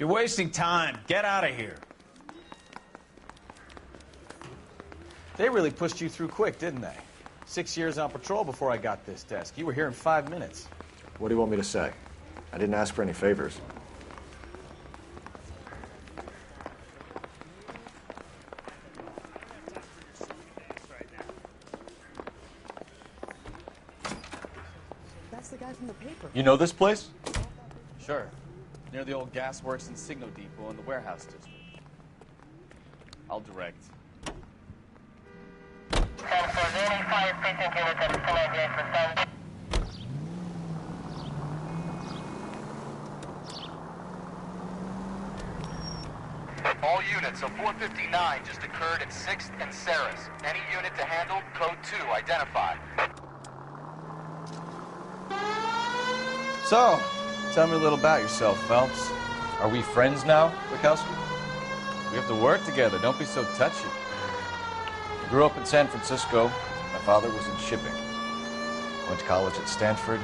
You're wasting time. Get out of here. They really pushed you through quick, didn't they? 6 years on patrol before I got this desk. You were here in 5 minutes. What do you want me to say? I didn't ask for any favors. That's the guy from the paper. You know this place? Sure. Near the old gas works and signal depot in the warehouse district. I'll direct. All units, a 459 just occurred in 6th and Saris. Any unit to handle, code 2, identify. So, tell me a little about yourself, Phelps. Are we friends now, Bukowski? We have to work together. Don't be so touchy. I grew up in San Francisco. My father was in shipping. Went to college at Stanford.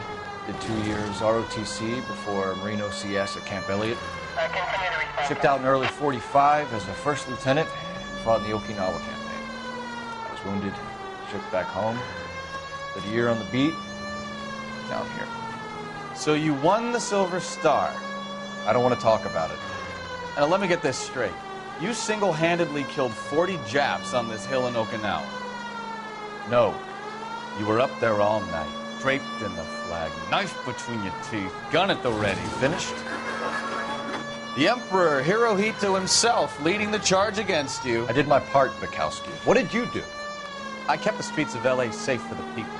Did 2 years ROTC before Marine OCS at Camp Elliott. Shipped out in early 45 as a first lieutenant. Fought in the Okinawa campaign. I was wounded. Shipped back home. Did a year on the beat. Now I'm here. So you won the Silver Star. I don't want to talk about it. And let me get this straight. You single-handedly killed 40 Japs on this hill in Okinawa. No. You were up there all night, draped in the flag, knife between your teeth, gun at the ready. Finished? The Emperor Hirohito himself leading the charge against you. I did my part, Bukowski. What did you do? I kept the streets of L.A. safe for the people.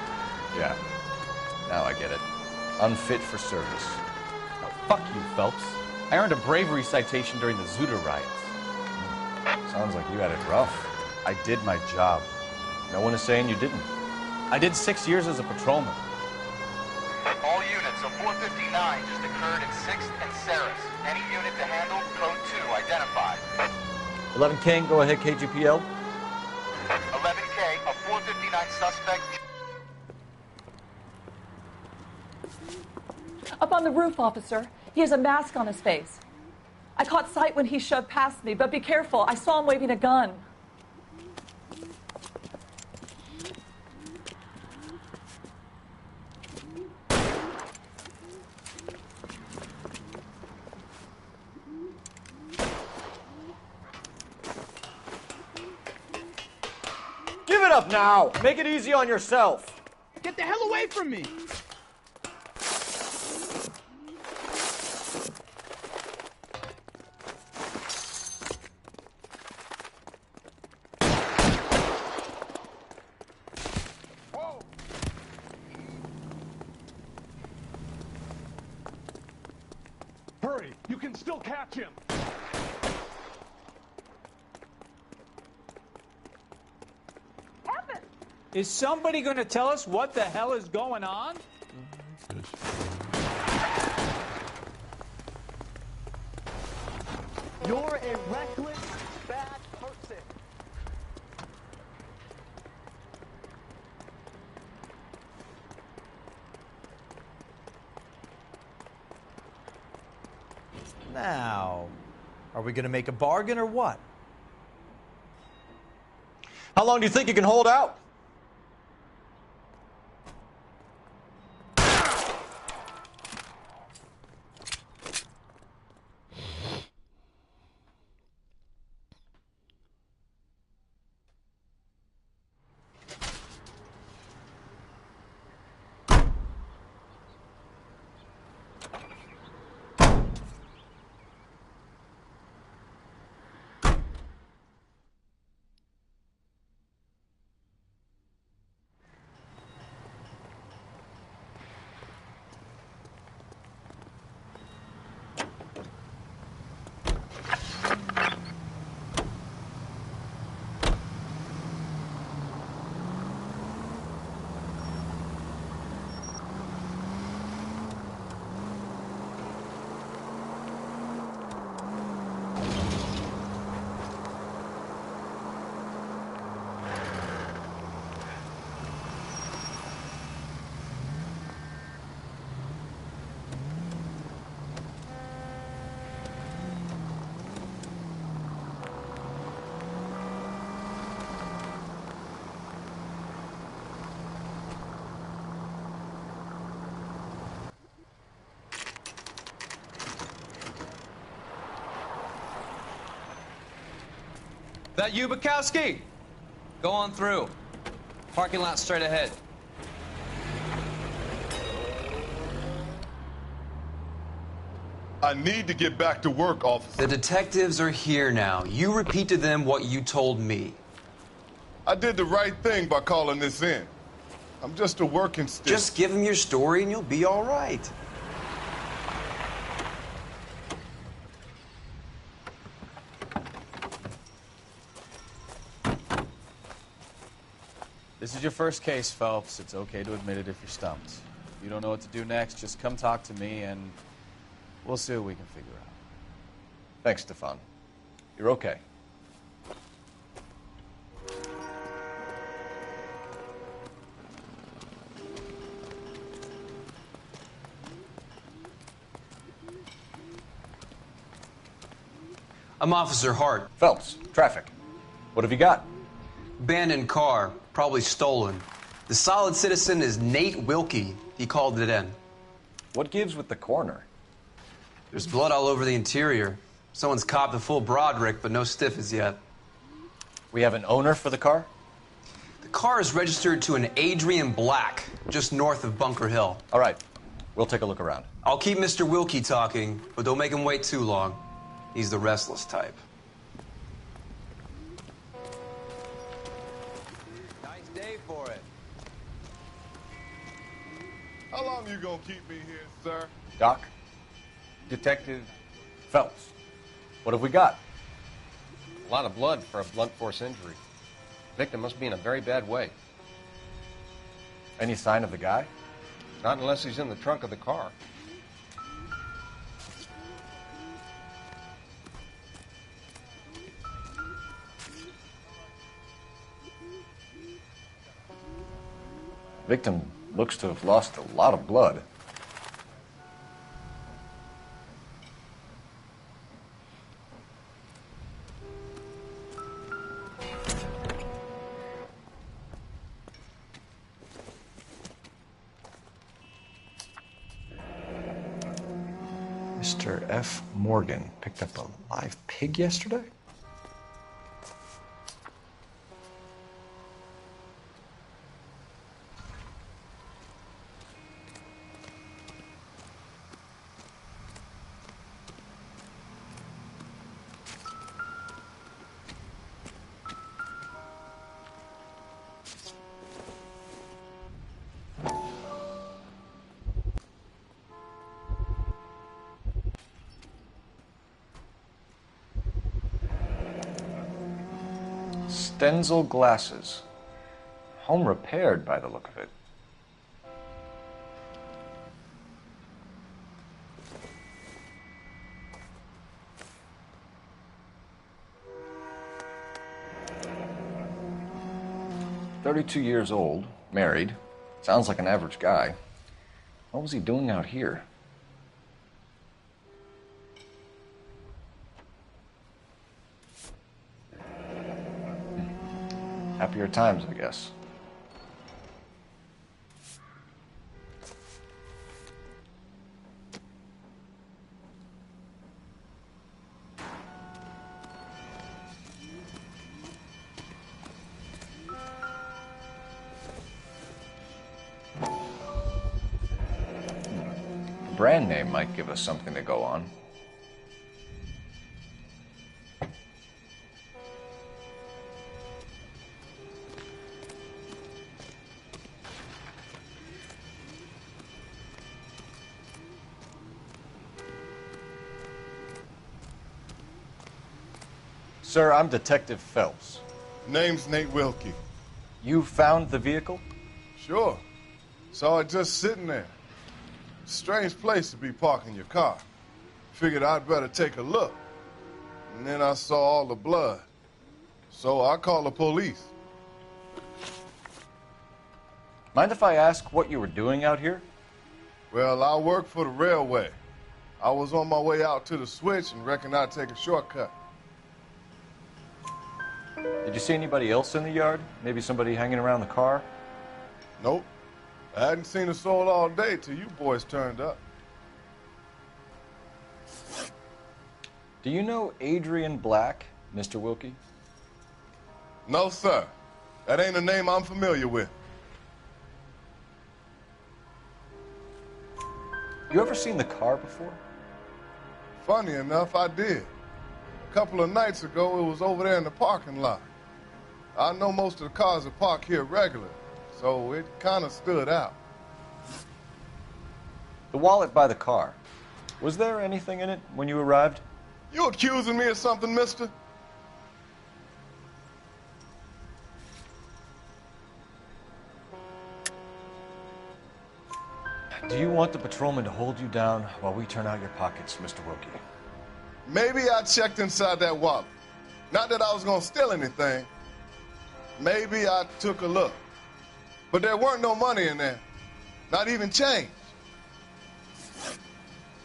Yeah. Now I get it. Unfit for service. Now, fuck you, Phelps. I earned a bravery citation during the Zuda riots. Sounds like you had it rough. I did my job. No one is saying you didn't. I did 6 years as a patrolman. All units, a 459 just occurred in 6th and Saris. Any unit to handle, code 2, identify. 11 King, go ahead, KGPL. 11K, a 459 suspect. Up on the roof, officer. He has a mask on his face. I caught sight when he shoved past me, but be careful. I saw him waving a gun. Give it up now! Make it easy on yourself! Get the hell away from me! Hurry! You can still catch him! Is somebody going to tell us what the hell is going on? You're a reckless, bad person. Now, are we going to make a bargain or what? How long do you think you can hold out? That you, Bukowski? Go on through. Parking lot straight ahead. I need to get back to work, officer. The detectives are here now. You repeat to them what you told me. I did the right thing by calling this in. I'm just a working stick. Just give them your story and you'll be all right. This is your first case, Phelps. It's okay to admit it if you're stumped. If you don't know what to do next, just come talk to me and we'll see what we can figure out. Thanks, Stefan. You're okay. I'm Officer Hart. Phelps, traffic. What have you got? Abandoned car, probably stolen. The solid citizen is Nate Wilkie. He called it in. What gives with the coroner? There's blood all over the interior. Someone's copped a full Broderick, but no stiff as yet. We have an owner for the car? The car is registered to an Adrian Black, just north of Bunker Hill. All right. We'll take a look around. I'll keep Mr. Wilkie talking, but don't make him wait too long. He's the restless type. Nice day for it. How long you gonna keep me here, sir? Doc? Detective Phelps. What have we got? A lot of blood for a blunt force injury. Victim must be in a very bad way. Any sign of the guy? Not unless he's in the trunk of the car. Victim looks to have lost a lot of blood. Mr. F. Morgan picked up a live pig yesterday? Stenzel glasses. Home repaired by the look of it. "32 years old, married. Sounds like an average guy. What was he doing out here?" Happier times, I guess. The brand name might give us something to go on. Sir, I'm Detective Phelps. Name's Nate Wilkie. You found the vehicle? Sure. Saw it just sitting there. Strange place to be parking your car. Figured I'd better take a look. And then I saw all the blood. So I called the police. Mind if I ask what you were doing out here? Well, I work for the railway. I was on my way out to the switch and reckoned I'd take a shortcut. Did you see anybody else in the yard? Maybe somebody hanging around the car? Nope. I hadn't seen a soul all day till you boys turned up. Do you know Adrian Black, Mr. Wilkie? No, sir. That ain't a name I'm familiar with. You ever seen the car before? Funny enough, I did. A couple of nights ago, it was over there in the parking lot. I know most of the cars are parked here regularly, so it kind of stood out. The wallet by the car. Was there anything in it when you arrived? You accusing me of something, mister? Do you want the patrolman to hold you down while we turn out your pockets, Mr. Wilkie? Maybe I checked inside that wallet. Not that I was gonna steal anything. Maybe I took a look. But there weren't no money in there. Not even change.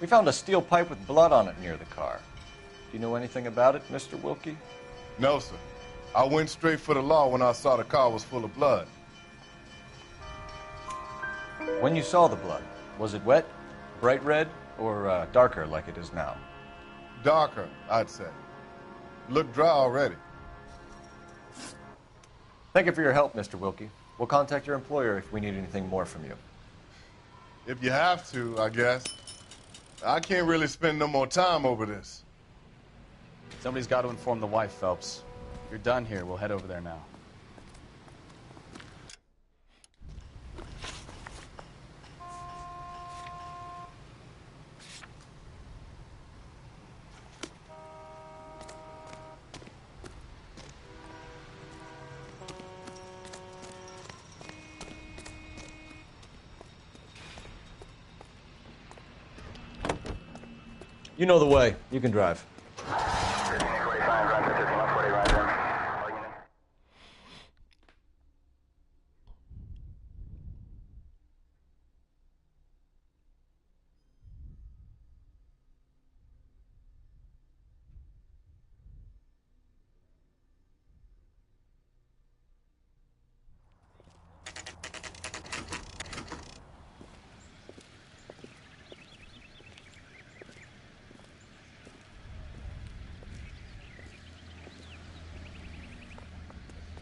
We found a steel pipe with blood on it near the car. Do you know anything about it, Mr. Wilkie? No, sir. I went straight for the law when I saw the car was full of blood. When you saw the blood, was it wet, bright red, or darker like it is now? Darker, I'd say. Looked dry already. Thank you for your help, Mr. Wilkie. We'll contact your employer if we need anything more from you. If you have to, I guess. I can't really spend no more time over this. Somebody's got to inform the wife, Phelps. If you're done here, we'll head over there now. You know the way. You can drive.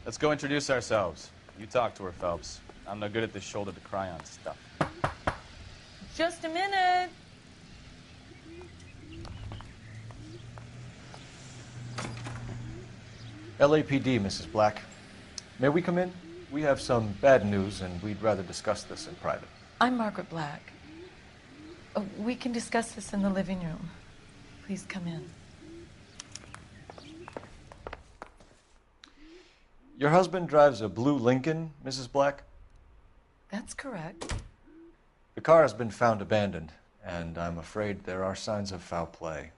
Let's go introduce ourselves. You talk to her, Phelps. I'm no good at this shoulder to cry on stuff. Just a minute. LAPD, Mrs. Black. May we come in? We have some bad news, and we'd rather discuss this in private. I'm Margaret Black. We can discuss this in the living room. Please come in. Your husband drives a blue Lincoln, Mrs. Black? That's correct. The car has been found abandoned, and I'm afraid there are signs of foul play.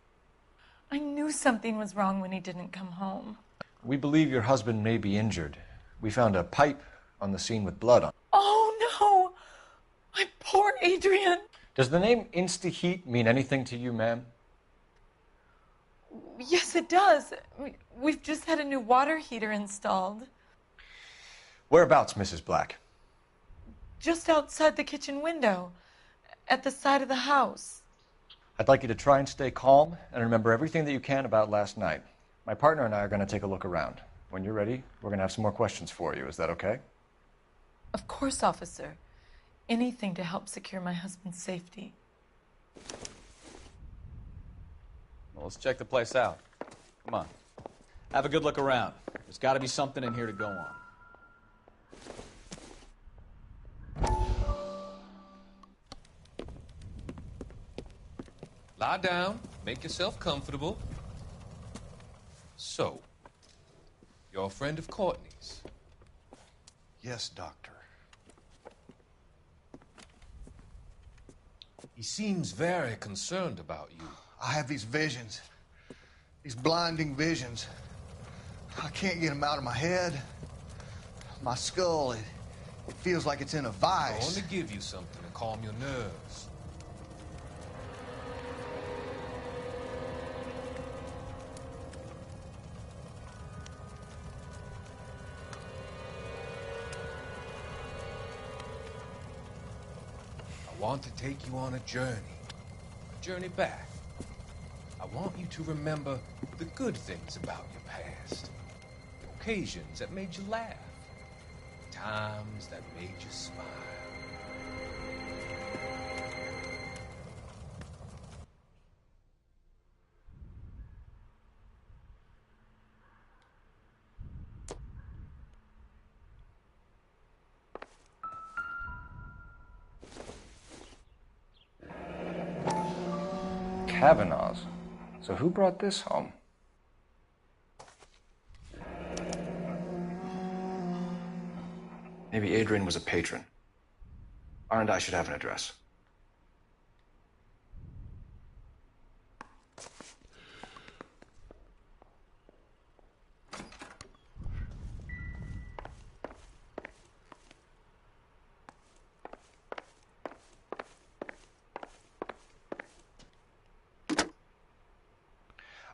I knew something was wrong when he didn't come home. We believe your husband may be injured. We found a pipe on the scene with blood on it. Oh, no! My poor Adrian! Does the name Insta-Heat mean anything to you, ma'am? Yes, it does. We've just had a new water heater installed. Whereabouts, Mrs. Black? Just outside the kitchen window, at the side of the house. I'd like you to try and stay calm and remember everything that you can about last night. My partner and I are going to take a look around. When you're ready, we're going to have some more questions for you. Is that okay? Of course, officer. Anything to help secure my husband's safety. Well, let's check the place out. Come on. Have a good look around. There's got to be something in here to go on. Lie down. Make yourself comfortable. So, you're a friend of Courtney's? Yes, Doctor. He seems very concerned about you. I have these visions. These blinding visions. I can't get them out of my head. My skull, it feels like it's in a I'm vice. going to give you something to calm your nerves. I want to take you on a journey back. I want you to remember the good things about your past, occasions that made you laugh. Times that made you smile. Kavanaugh's. So who brought this home? Maybe Adrian was a patron. R&I should have an address.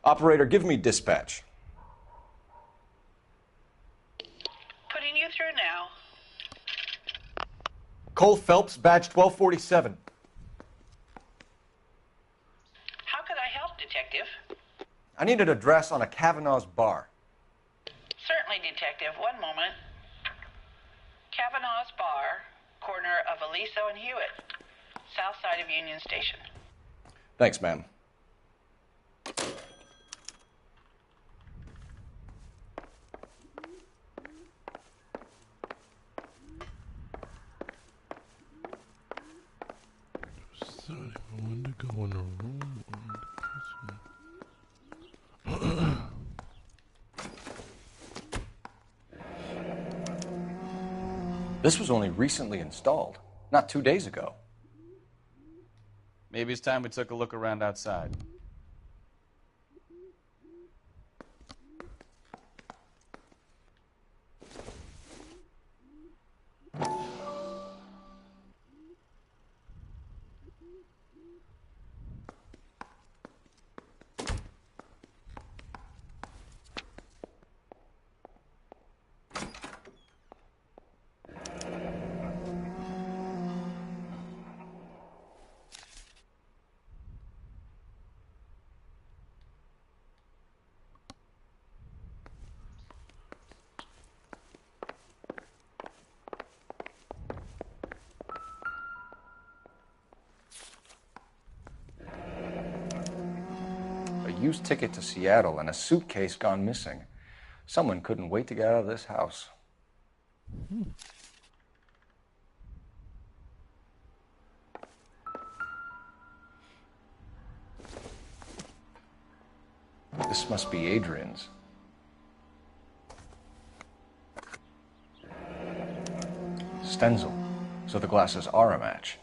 Operator, give me dispatch. Putting you through now. Cole Phelps, badge 1247. How could I help, Detective? I need an address on a Kavanaugh's bar. Certainly, Detective. One moment. Kavanaugh's Bar, corner of Aliso and Hewitt, south side of Union Station. Thanks, ma'am. When to go in the room. This was only recently installed, not 2 days ago. Maybe it's time we took a look around outside. Used ticket to Seattle and a suitcase gone missing. Someone couldn't wait to get out of this house. This must be Adrian's. Stenzel. So the glasses are a match.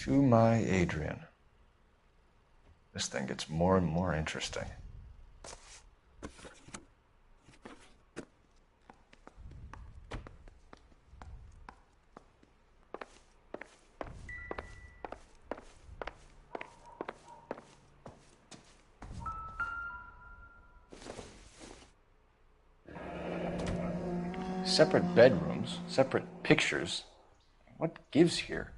To my Adrian. This thing gets more and more interesting. Separate bedrooms, separate pictures. What gives here?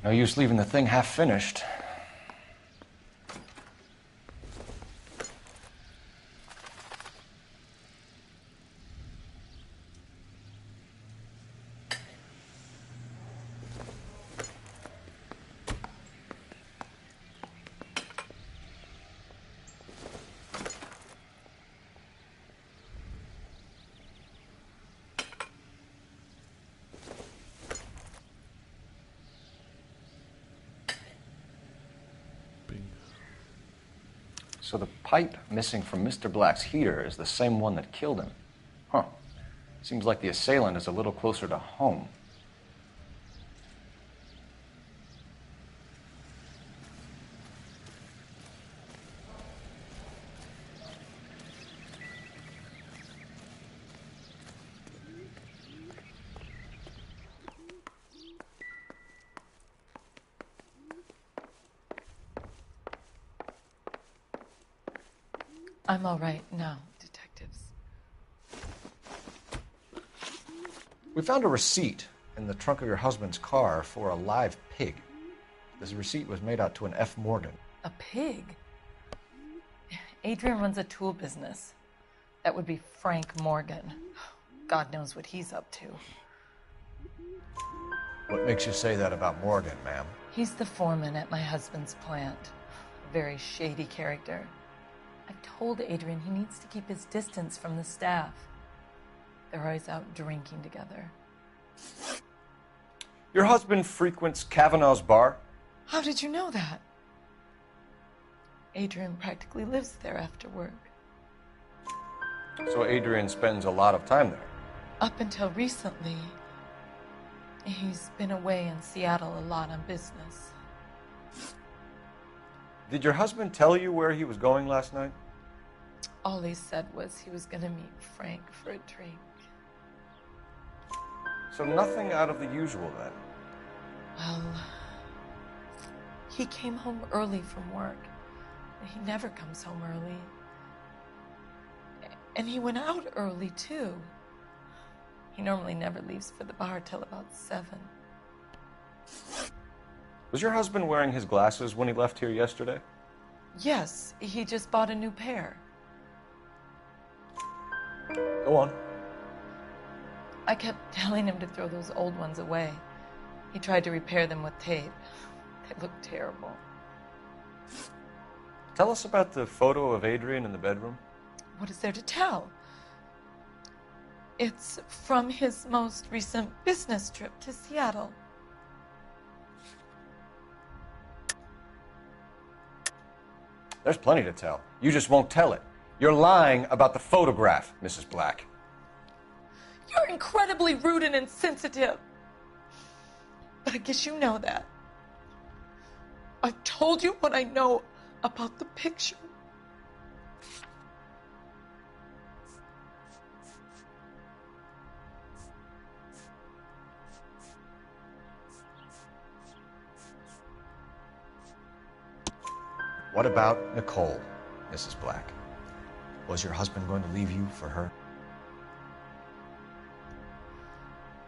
No use leaving the thing half finished. So the pipe missing from Mr. Black's heater is the same one that killed him. Huh. Seems like the assailant is a little closer to home. I'm all right now, detectives. We found a receipt in the trunk of your husband's car for a live pig. This receipt was made out to an F. Morgan. A pig? Adrian runs a tool business. That would be Frank Morgan. God knows what he's up to. What makes you say that about Morgan, ma'am? He's the foreman at my husband's plant. A very shady character. I've told Adrian he needs to keep his distance from the staff. They're always out drinking together. Your husband frequents Kavanaugh's bar? How did you know that? Adrian practically lives there after work. So Adrian spends a lot of time there? Up until recently, he's been away in Seattle a lot on business. Did your husband tell you where he was going last night? All he said was he was going to meet Frank for a drink. So nothing out of the usual then? Well, he came home early from work. He never comes home early. And he went out early, too. He normally never leaves for the bar till about 7. Was your husband wearing his glasses when he left here yesterday? Yes, he just bought a new pair. Go on. I kept telling him to throw those old ones away. He tried to repair them with tape. They looked terrible. Tell us about the photo of Adrian in the bedroom. What is there to tell? It's from his most recent business trip to Seattle. There's plenty to tell. You just won't tell it. You're lying about the photograph, Mrs. Black. You're incredibly rude and insensitive. But I guess you know that. I've told you what I know about the picture. What about Nicole, Mrs. Black? Was your husband going to leave you for her?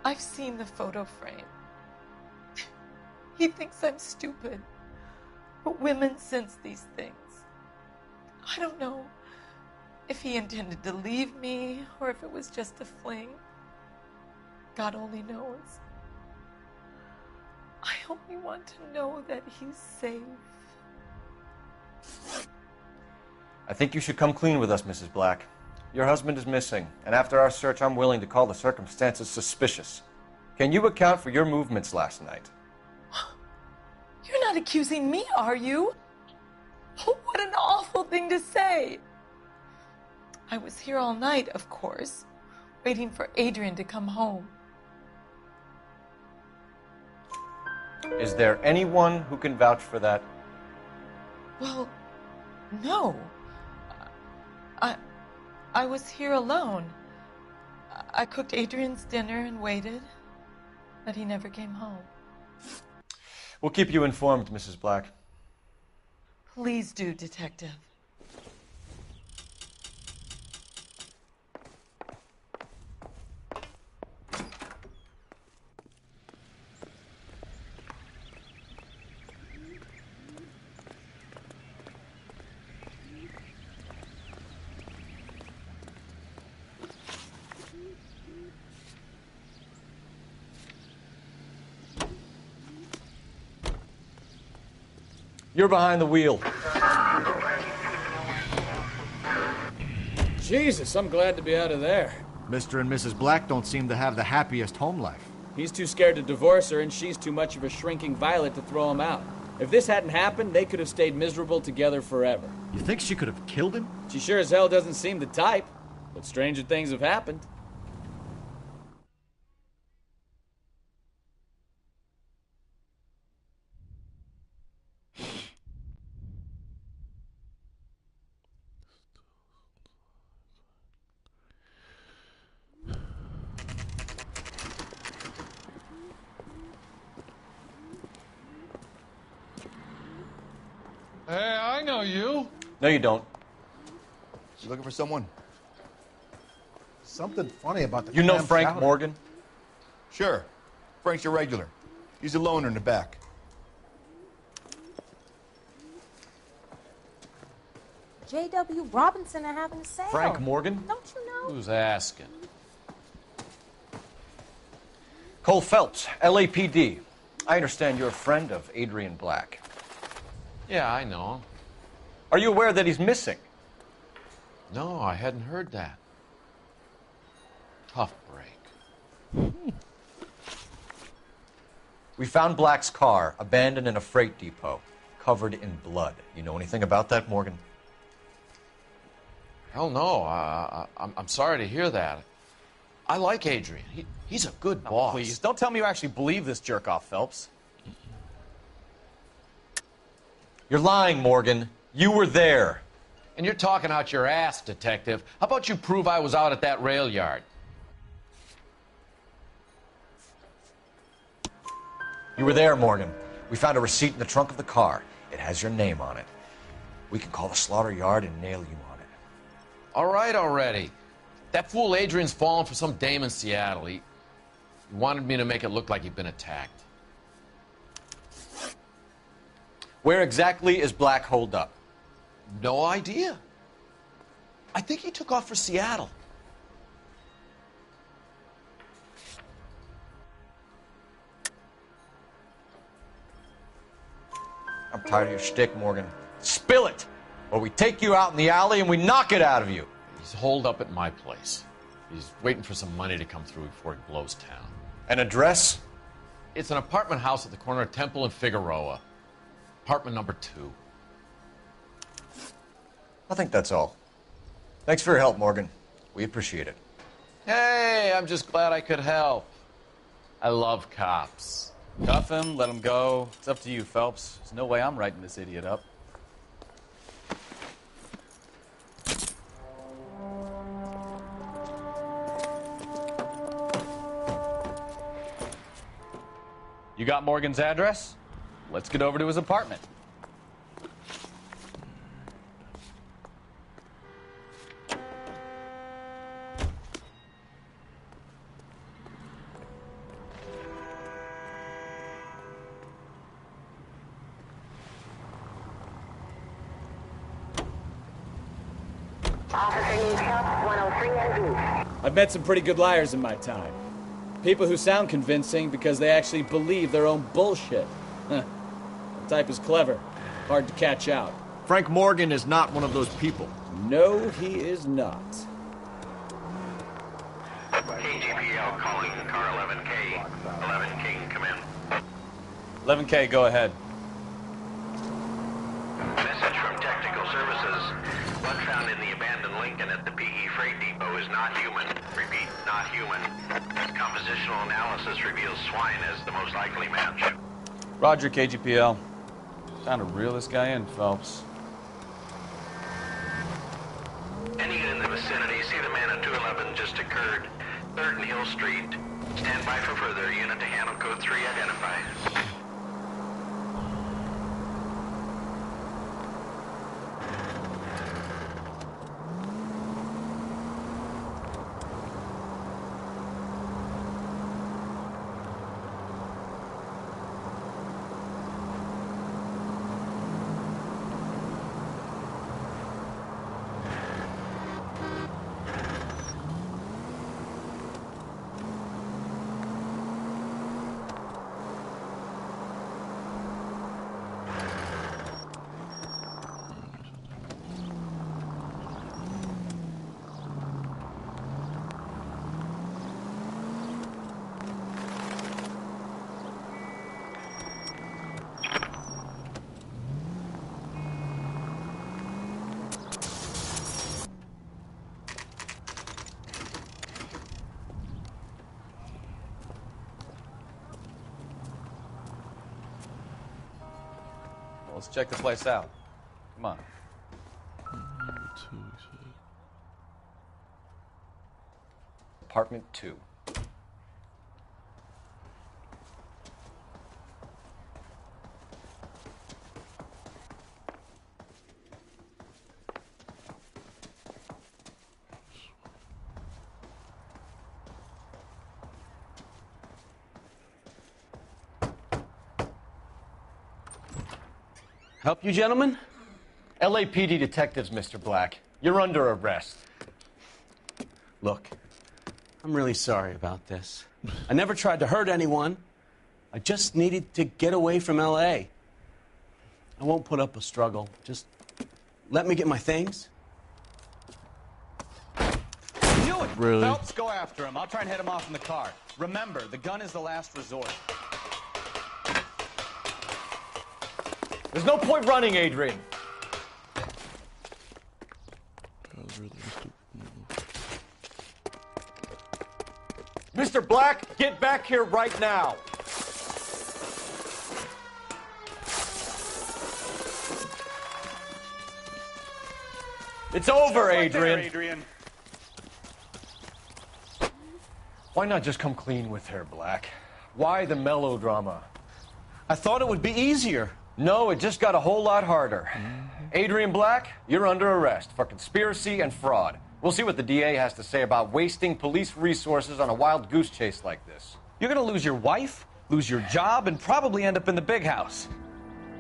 I've seen the photo frame. He thinks I'm stupid. But women sense these things. I don't know if he intended to leave me or if it was just a fling. God only knows. I only want to know that he's safe. I think you should come clean with us, Mrs. Black. Your husband is missing, and after our search, I'm willing to call the circumstances suspicious. Can you account for your movements last night? You're not accusing me, are you? Oh, what an awful thing to say. I was here all night, of course, waiting for Adrian to come home. Is there anyone who can vouch for that? Well, no. I was here alone. I cooked Adrian's dinner and waited, but he never came home. We'll keep you informed, Mrs. Black. Please do, Detective. You're behind the wheel. Jesus, I'm glad to be out of there. Mr. and Mrs. Black don't seem to have the happiest home life. He's too scared to divorce her, and she's too much of a shrinking violet to throw him out. If this hadn't happened, they could have stayed miserable together forever. You think she could have killed him? She sure as hell doesn't seem the type, but stranger things have happened. Hey, I know you. No, you don't. You looking for someone? Something funny about the You know clam Frank chowder. Morgan? Sure. Frank's a regular. He's a loner in the back. J.W. Robinson are having a sale. Frank Morgan? Don't you know? Who's asking? Cole Phelps, LAPD. I understand you're a friend of Adrian Black. Yeah, I know him. Are you aware that he's missing? No, I hadn't heard that. Tough break. We found Black's car abandoned in a freight depot, covered in blood. You know anything about that, Morgan? Hell no. I'm sorry to hear that. I like Adrian. He's a good boss. Please, don't tell me you actually believe this jerk-off, Phelps. You're lying, Morgan. You were there. And you're talking out your ass, detective. How about you prove I was out at that rail yard? You were there, Morgan. We found a receipt in the trunk of the car. It has your name on it. We can call the slaughter yard and nail you on it. All right already. That fool Adrian's fallen for some dame in Seattle. He wanted me to make it look like he'd been attacked. Where exactly is Black holed up? No idea. I think he took off for Seattle. I'm tired of your shtick, Morgan. Spill it! Or we take you out in the alley and we knock it out of you. He's holed up at my place. He's waiting for some money to come through before he blows town. An address? It's an apartment house at the corner of Temple and Figueroa. Apartment number 2. I think that's all. Thanks for your help, Morgan. We appreciate it. Hey, I'm just glad I could help. I love cops. Cuff him, let him go. It's up to you, Phelps. There's no way I'm writing this idiot up. You got Morgan's address? Let's get over to his apartment. I've met some pretty good liars in my time. People who sound convincing because they actually believe their own bullshit. Huh. The type is clever. Hard to catch out. Frank Morgan is not one of those people. No, he is not. KGPL calling car 11K. 11K, come in. 11K, go ahead. Message from Technical Services. Blood found in the abandoned Lincoln at the PE Freight Depot is not human. Repeat, not human. Compositional analysis reveals swine as the most likely match. Roger, KGPL. Time to reel this guy in, Phelps. Any in the vicinity, see the man at 211 just occurred. 3rd and Hill Street. Stand by for further. Unit to handle code 3 identify. Let's check the place out. Come on. Apartment 2. Help you, gentlemen? LAPD detectives, Mr. Black. You're under arrest. Look, I'm really sorry about this. I never tried to hurt anyone. I just needed to get away from L.A. I won't put up a struggle. Just let me get my things. Knew it! Really? Phelps, go after him. I'll try and head him off in the car. Remember, the gun is the last resort. There's no point running, Adrian. That was really stupid. Mr. Black, get back here right now. It's over, Adrian. Why not just come clean with her, Black? Why the melodrama? I thought it would be easier. No, it just got a whole lot harder. Adrian Black, you're under arrest for conspiracy and fraud. We'll see what the DA has to say about wasting police resources on a wild goose chase like this. You're gonna lose your wife, lose your job, and probably end up in the big house.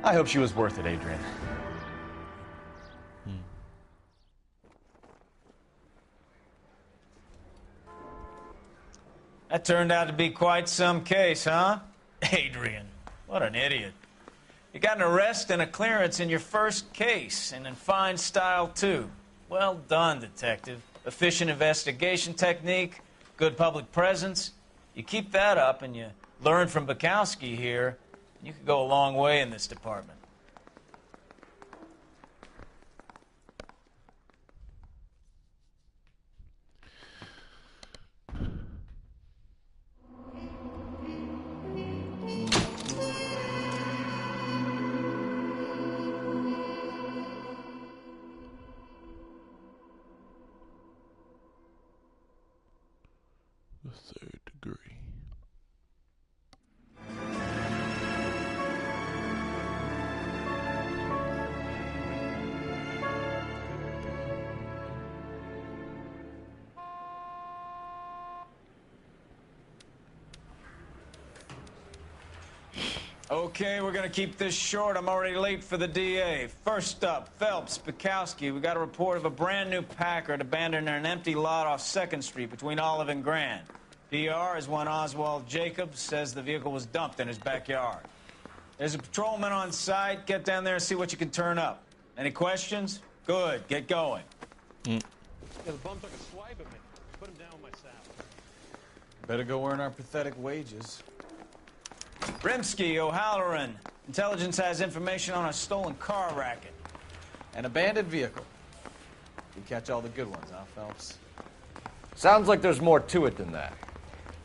I hope she was worth it, Adrian. That turned out to be quite some case, huh? Adrian, what an idiot. You got an arrest and a clearance in your first case, and in fine style, too. Well done, detective. Efficient investigation technique, good public presence. You keep that up and you learn from Bukowski here, you could go a long way in this department. The third degree. Okay, we're gonna keep this short. I'm already late for the DA. First up, Phelps, Bukowski. We got a report of a brand new Packard abandoned in an empty lot off 2nd Street between Olive and Grand. PR is one Oswald Jacobs says the vehicle was dumped in his backyard. There's a patrolman on site. Get down there and see what you can turn up. Any questions? Good, get going. Yeah, the bum took a swipe at me. Put him down with my saddle. Better go earn our pathetic wages. Rimsky, O'Halloran. Intelligence has information on a stolen car racket. An abandoned vehicle. We catch all the good ones, huh, Phelps? Sounds like there's more to it than that.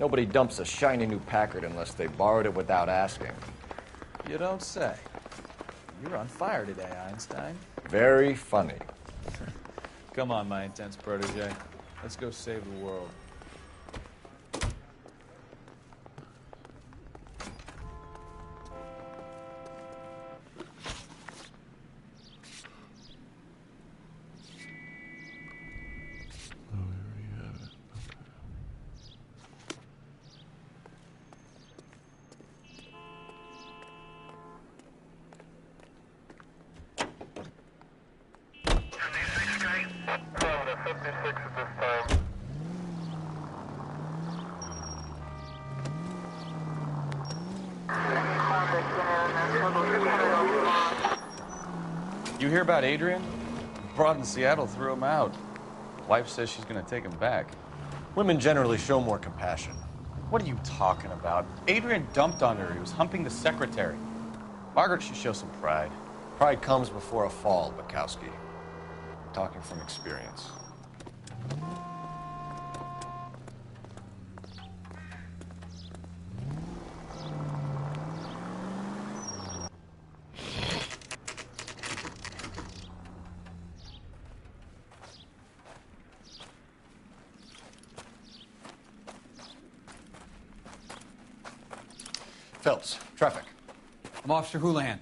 Nobody dumps a shiny new Packard unless they borrowed it without asking. You don't say. You're on fire today, Einstein. Very funny. Come on, my intense protege. Let's go save the world. You hear about Adrian? Broad in Seattle threw him out. Wife says she's gonna take him back. Women generally show more compassion. What are you talking about? Adrian dumped on her. He was humping the secretary. Margaret should show some pride. Pride comes before a fall, Bukowski. Talking from experience. Phelps, traffic. I'm Officer Houlihan.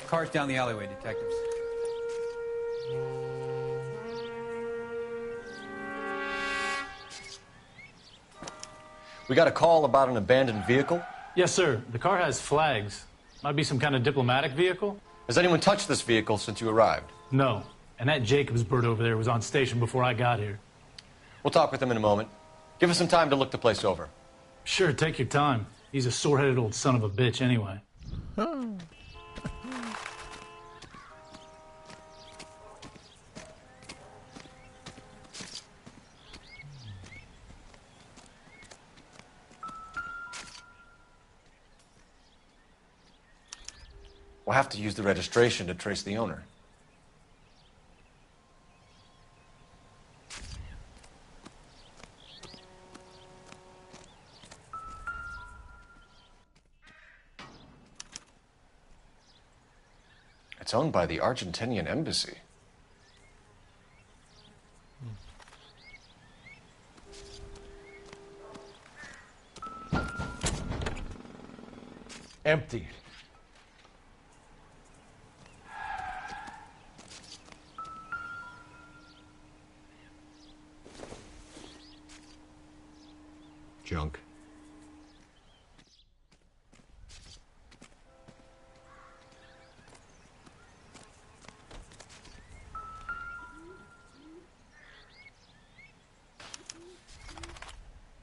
Car's down the alleyway, detectives. We got a call about an abandoned vehicle? Yes, sir. The car has flags. Might be some kind of diplomatic vehicle. Has anyone touched this vehicle since you arrived? No. And that Jacobs bird over there was on station before I got here. We'll talk with him in a moment. Give us some time to look the place over. Sure, take your time. He's a sore-headed old son of a bitch anyway. We'll have to use the registration to trace the owner. It's owned by the Argentinian embassy. Empty. Junk.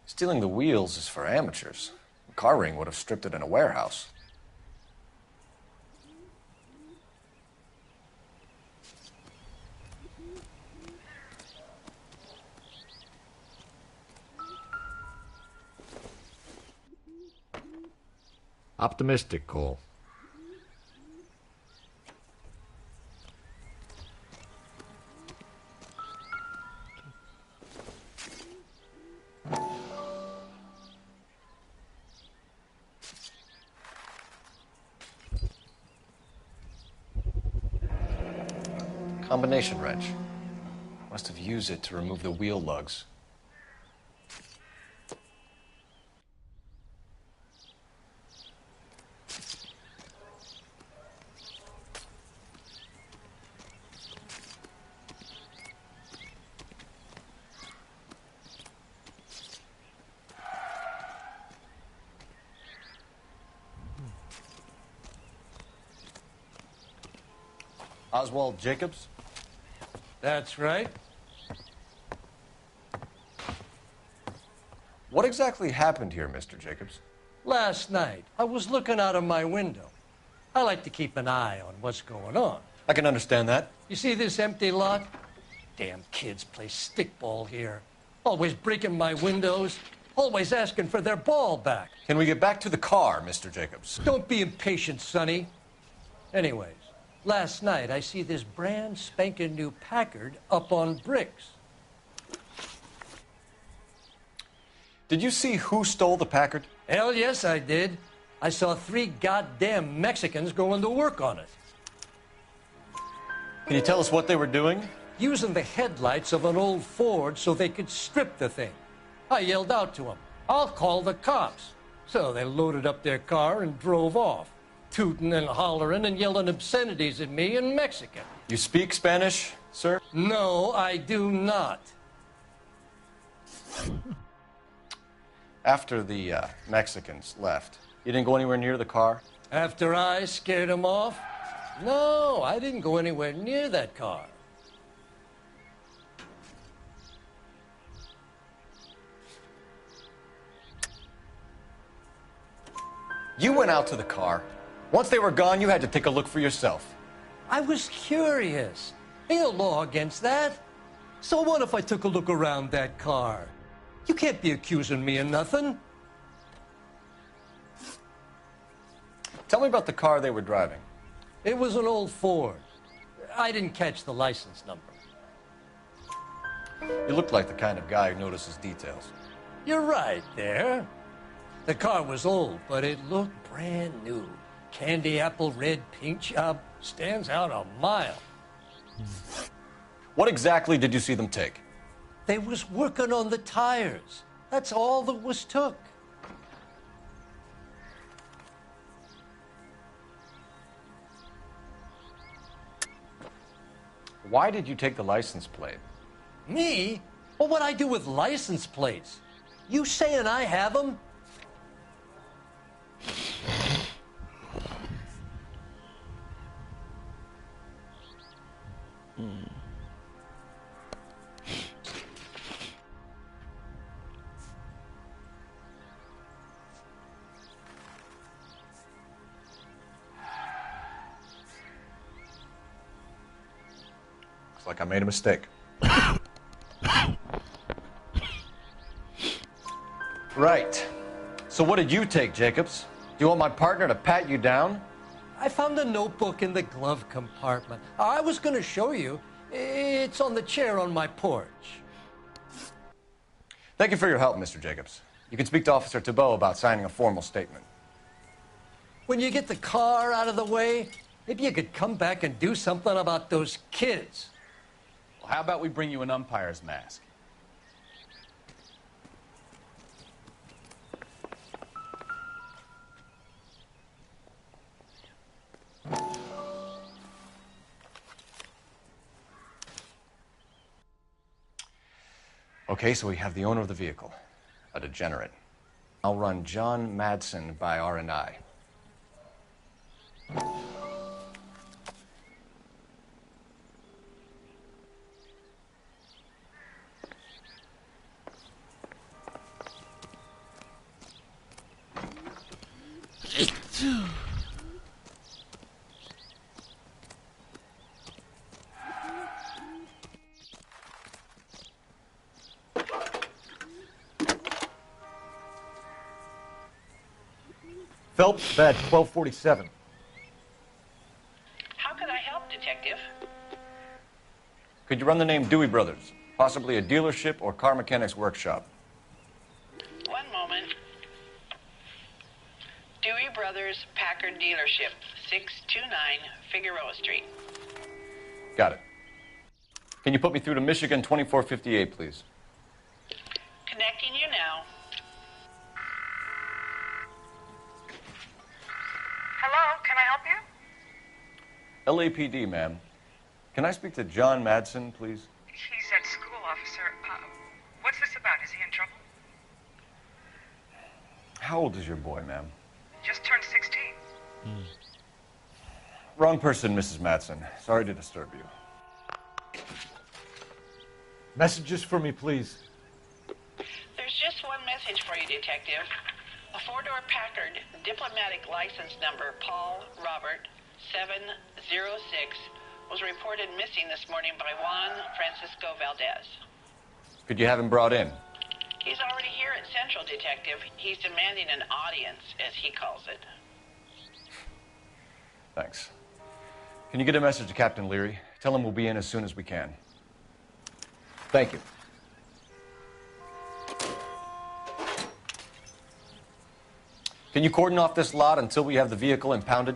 Stealing the wheels is for amateurs. A car ring would have stripped it in a warehouse. Optimistic, Cole. Combination wrench. Must have used it to remove the wheel lugs. Oswald Jacobs? That's right. What exactly happened here, Mr. Jacobs? Last night, I was looking out of my window. I like to keep an eye on what's going on. I can understand that. You see this empty lot? Damn kids play stickball here. Always breaking my windows. Always asking for their ball back. Can we get back to the car, Mr. Jacobs? Don't be impatient, Sonny. Anyways, last night I see this brand spanking new Packard up on bricks. Did you see who stole the Packard? Hell yes, I did. I saw 3 goddamn Mexicans going to work on it. Can you tell us what they were doing? Using the headlights of an old Ford so they could strip the thing. I yelled out to them, "I'll call the cops." So they loaded up their car and drove off, tooting and hollering and yelling obscenities at me in Mexican. You speak Spanish, sir? No, I do not. After the Mexicans left, you didn't go anywhere near the car? After I scared them off? No, I didn't go anywhere near that car. You went out to the car. Once they were gone, you had to take a look for yourself. I was curious. Ain't no law against that. So what if I took a look around that car? You can't be accusing me of nothing. Tell me about the car they were driving. It was an old Ford. I didn't catch the license number. You look like the kind of guy who notices details. You're right there. The car was old, but it looked brand new. Candy apple red paint job stands out a mile. What exactly did you see them take? They was working on the tires. That's all that was took. Why did you take the license plate? Me? Well, what'd I do with license plates? You saying I have them? Looks like I made a mistake. Right. So what did you take, Jacobs? Do you want my partner to pat you down? I found a notebook in the glove compartment. I was going to show you. It's on the chair on my porch. Thank you for your help, Mr. Jacobs. You can speak to Officer Thibault about signing a formal statement. When you get the car out of the way, maybe you could come back and do something about those kids. Well, how about we bring you an umpire's mask? Okay, so we have the owner of the vehicle, a degenerate. I'll run John Madsen by R&I. Phelps, badge 1247. How can I help, Detective? Could you run the name Dewey Brothers? Possibly a dealership or car mechanics workshop. One moment. Dewey Brothers Packard Dealership, 629 Figueroa Street. Got it. Can you put me through to Michigan 2458, please? Connecting you now. Hello, can I help you? LAPD, ma'am. Can I speak to John Madsen, please? He's at school, officer. What's this about? Is he in trouble? How old is your boy, ma'am? Just turned 16. Wrong person, Mrs. Madsen. Sorry to disturb you. Messages for me, please. There's just one message for you, Detective. A four-door Packard, diplomatic license number Paul Robert 706, was reported missing this morning by Juan Francisco Valdez. Could you have him brought in? He's already here at Central, Detective. He's demanding an audience, as he calls it. Thanks. Can you get a message to Captain Leary? Tell him we'll be in as soon as we can. Thank you. Can you cordon off this lot until we have the vehicle impounded?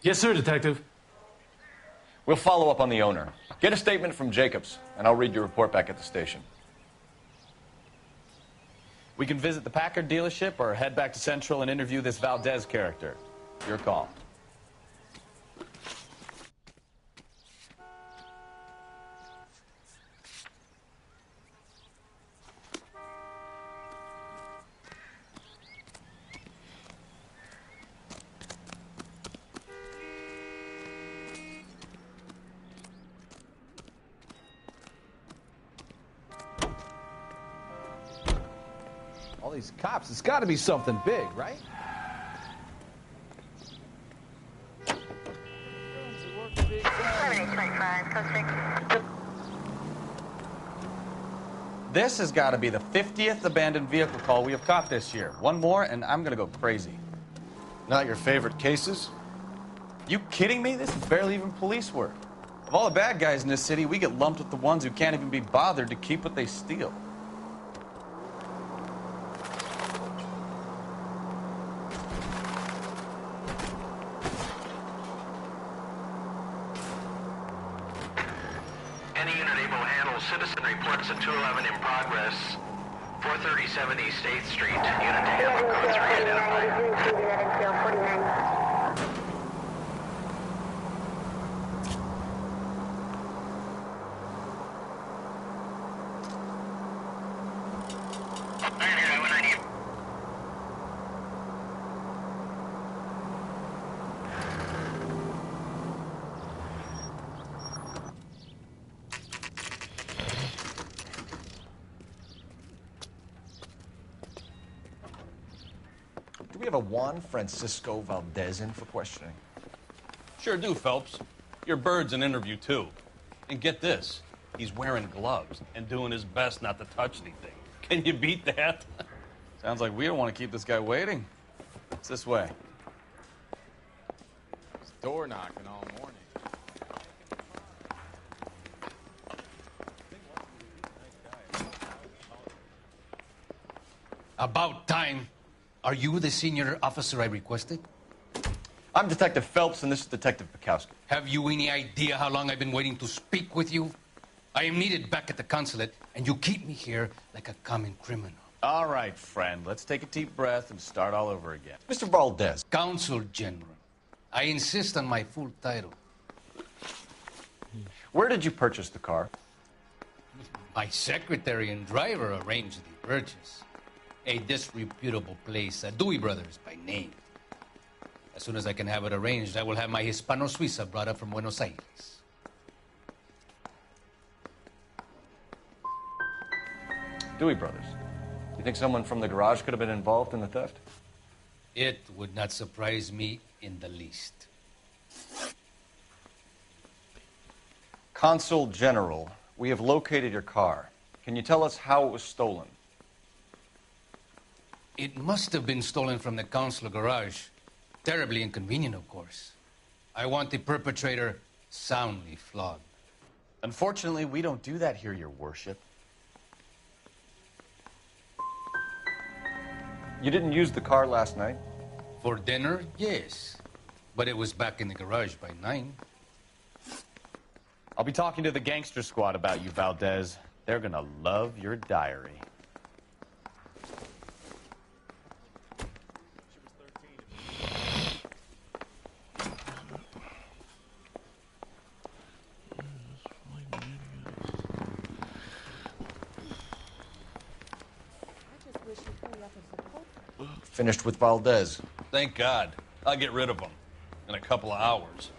Yes, sir, Detective. We'll follow up on the owner. Get a statement from Jacobs, and I'll read your report back at the station. We can visit the Packard dealership or head back to Central and interview this Valdez character. Your call. All these cops, it's got to be something big, right? This has got to be the 50th abandoned vehicle call we have caught this year. One more, and I'm going to go crazy. Not your favorite cases? You kidding me? This is barely even police work. Of all the bad guys in this city, we get lumped with the ones who can't even be bothered to keep what they steal. Any unit able to handle citizen reports at 211 in progress. 437 East 8th Street. Unit to handle code 3 identified. have a Juan Francisco Valdez in for questioning? Sure do, Phelps. Your bird's an interview, too. And get this, he's wearing gloves and doing his best not to touch anything. Can you beat that? Sounds like we don't want to keep this guy waiting. It's this way. It's door knocking all morning. About time. Are you the senior officer I requested? I'm Detective Phelps, and this is Detective Bukowski. Have you any idea how long I've been waiting to speak with you? I am needed back at the consulate, and you keep me here like a common criminal. All right, friend. Let's take a deep breath and start all over again. Mr. Valdez. Consul General. I insist on my full title. Where did you purchase the car? My secretary and driver arranged the purchase. A disreputable place, Dewey Brothers by name. As soon as I can have it arranged, I will have my Hispano Suiza brought up from Buenos Aires. Dewey Brothers. You think someone from the garage could have been involved in the theft? It would not surprise me in the least. Consul General, we have located your car. Can you tell us how it was stolen? It must have been stolen from the consular garage. Terribly inconvenient, of course. I want the perpetrator soundly flogged. Unfortunately, we don't do that here, Your Worship. You didn't use the car last night? For dinner, yes. But it was back in the garage by 9. I'll be talking to the gangster squad about you, Valdez. They're gonna love your diary. Finished with Valdez. Thank God. I'll get rid of him in a couple of hours.